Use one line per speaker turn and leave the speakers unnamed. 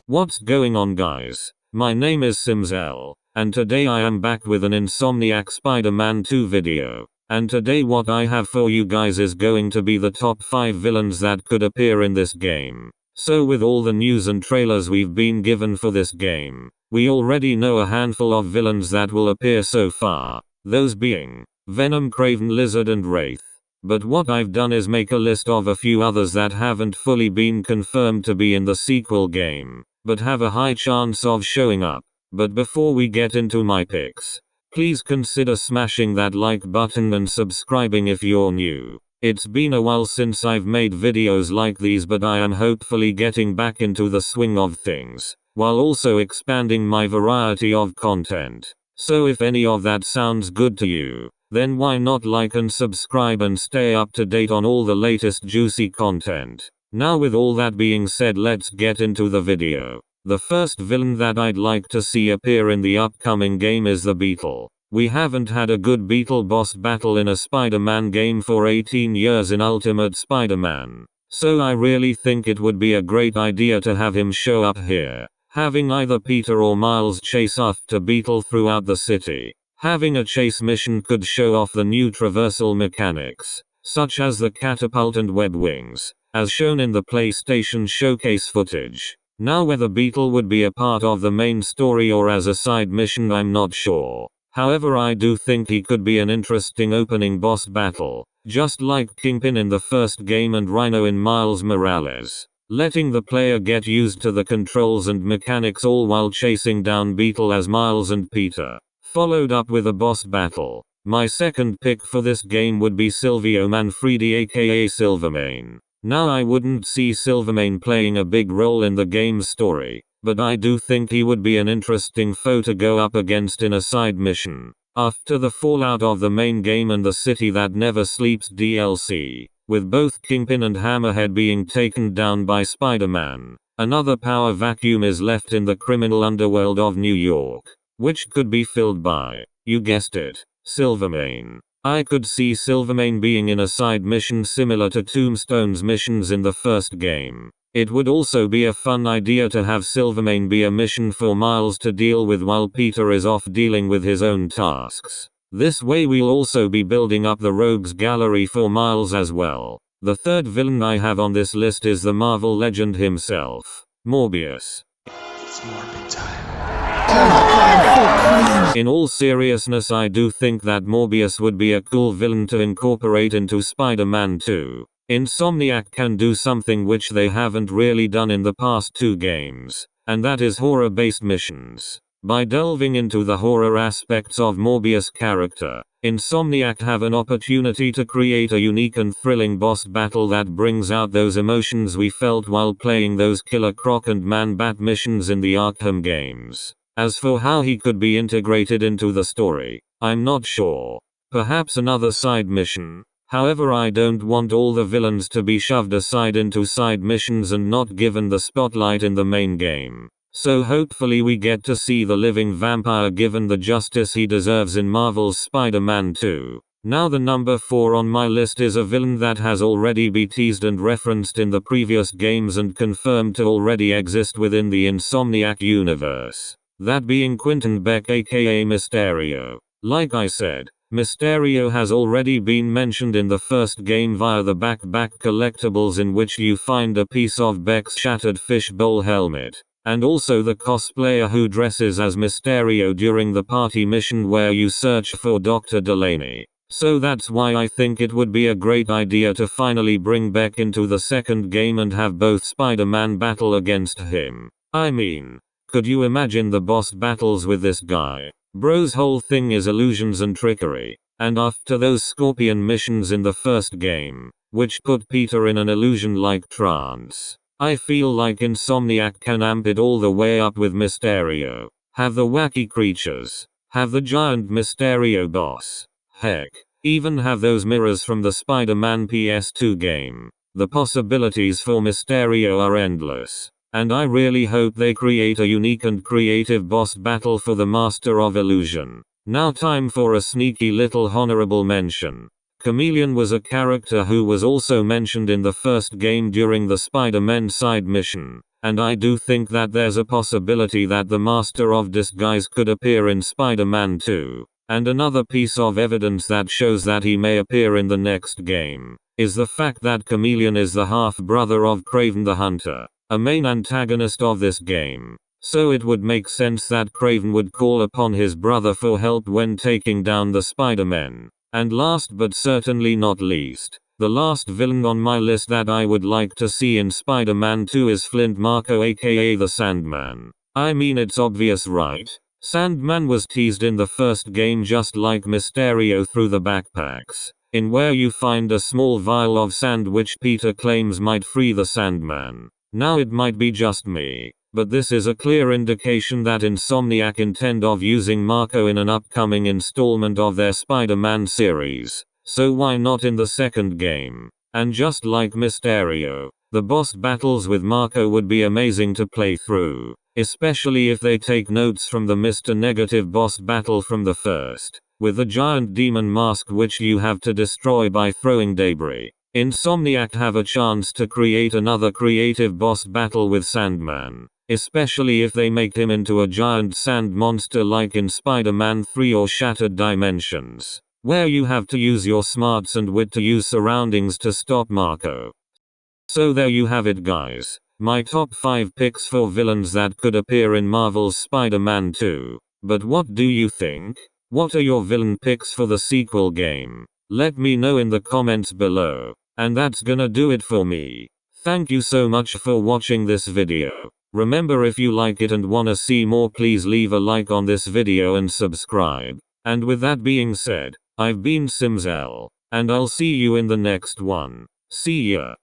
What's going on, guys? My name is Simzel, and today I am back with an Insomniac Spider-Man 2 video. And today what I have for you guys is going to be the top 5 villains that could appear in this game. So with all the news and trailers we've been given for this game, we already know a handful of villains that will appear so far, those being Venom, Kraven, Lizard and Wraith. But what I've done is make a list of a few others that haven't fully been confirmed to be in the sequel game, but have a high chance of showing up. But before we get into my picks, please consider smashing that like button and subscribing if you're new. It's been a while since I've made videos like these, but I am hopefully getting back into the swing of things, while also expanding my variety of content. So if any of that sounds good to you, then why not like and subscribe and stay up to date on all the latest juicy content. Now with all that being said, let's get into the video. The first villain that I'd like to see appear in the upcoming game is the Beetle. We haven't had a good Beetle boss battle in a Spider-Man game for 18 years in Ultimate Spider-Man. So I really think it would be a great idea to have him show up here. Having either Peter or Miles chase after Beetle throughout the city. Having a chase mission could show off the new traversal mechanics, such as the catapult and web wings, as shown in the PlayStation Showcase footage. Now whether Beetle would be a part of the main story or as a side mission, I'm not sure. However, I do think he could be an interesting opening boss battle, just like Kingpin in the first game and Rhino in Miles Morales, letting the player get used to the controls and mechanics all while chasing down Beetle as Miles and Peter. Followed up with a boss battle. My second pick for this game would be Silvio Manfredi, aka Silvermane. Now I wouldn't see Silvermane playing a big role in the game's story, but I do think he would be an interesting foe to go up against in a side mission. After the fallout of the main game and the City That Never Sleeps DLC, with both Kingpin and Hammerhead being taken down by Spider-Man, another power vacuum is left in the criminal underworld of New York, which could be filled by, you guessed it, Silvermane. I could see Silvermane being in a side mission similar to Tombstone's missions in the first game. It would also be a fun idea to have Silvermane be a mission for Miles to deal with while Peter is off dealing with his own tasks. This way we'll also be building up the rogues gallery for Miles as well. The third villain I have on this list is the Marvel legend himself, Morbius.
It's Morbid time.
In all seriousness, I do think that Morbius would be a cool villain to incorporate into Spider-Man 2. Insomniac can do something which they haven't really done in the past 2 games, and that is horror-based missions. By delving into the horror aspects of Morbius' character, Insomniac have an opportunity to create a unique and thrilling boss battle that brings out those emotions we felt while playing those Killer Croc and Man-Bat missions in the Arkham games. As for how he could be integrated into the story, I'm not sure. Perhaps another side mission. However, I don't want all the villains to be shoved aside into side missions and not given the spotlight in the main game. So hopefully we get to see the living vampire given the justice he deserves in Marvel's Spider-Man 2. Now the number 4 on my list is a villain that has already been teased and referenced in the previous games and confirmed to already exist within the Insomniac universe. That being Quentin Beck, aka Mysterio. Like I said, Mysterio has already been mentioned in the first game via the back-back collectibles in which you find a piece of Beck's shattered fishbowl helmet, and also the cosplayer who dresses as Mysterio during the party mission where you search for Dr. Delaney. So that's why I think it would be a great idea to finally bring Beck into the second game and have both Spider-Man battle against him. I mean, could you imagine the boss battles with this guy? Bro's whole thing is illusions and trickery, and after those Scorpion missions in the first game, which put Peter in an illusion-like trance, I feel like Insomniac can amp it all the way up with Mysterio. Have the wacky creatures, have the giant Mysterio boss, heck, even have those mirrors from the Spider-Man PS2 game. The possibilities for Mysterio are endless. And I really hope they create a unique and creative boss battle for the Master of Illusion. Now time for a sneaky little honorable mention. Chameleon was a character who was also mentioned in the first game during the Spider-Man side mission, and I do think that there's a possibility that the Master of Disguise could appear in Spider-Man 2. And another piece of evidence that shows that he may appear in the next game is the fact that Chameleon is the half-brother of Kraven the Hunter, a main antagonist of this game. So it would make sense that Kraven would call upon his brother for help when taking down the Spider-Men. And last but certainly not least, the last villain on my list that I would like to see in Spider-Man 2 is Flint Marko, aka the Sandman. I mean, it's obvious, right? Sandman was teased in the first game just like Mysterio through the backpacks, in where you find a small vial of sand which Peter claims might free the Sandman. Now it might be just me, but this is a clear indication that Insomniac intend of using Marko in an upcoming installment of their Spider-Man series. So why not in the second game? And just like Mysterio, the boss battles with Marko would be amazing to play through, especially if they take notes from the Mr. Negative boss battle from the first, with the giant demon mask which you have to destroy by throwing debris. Insomniac have a chance to create another creative boss battle with Sandman, especially if they make him into a giant sand monster like in Spider-Man 3 or Shattered Dimensions, where you have to use your smarts and wit to use surroundings to stop Marko. So there you have it, guys. My top 5 picks for villains that could appear in Marvel's Spider-Man 2. But what do you think? What are your villain picks for the sequel game? Let me know in the comments below. And that's gonna do it for me. Thank you so much for watching this video. Remember, if you like it and wanna see more, please leave a like on this video and subscribe. And with that being said, I've been Simzel, and I'll see you in the next one. See ya.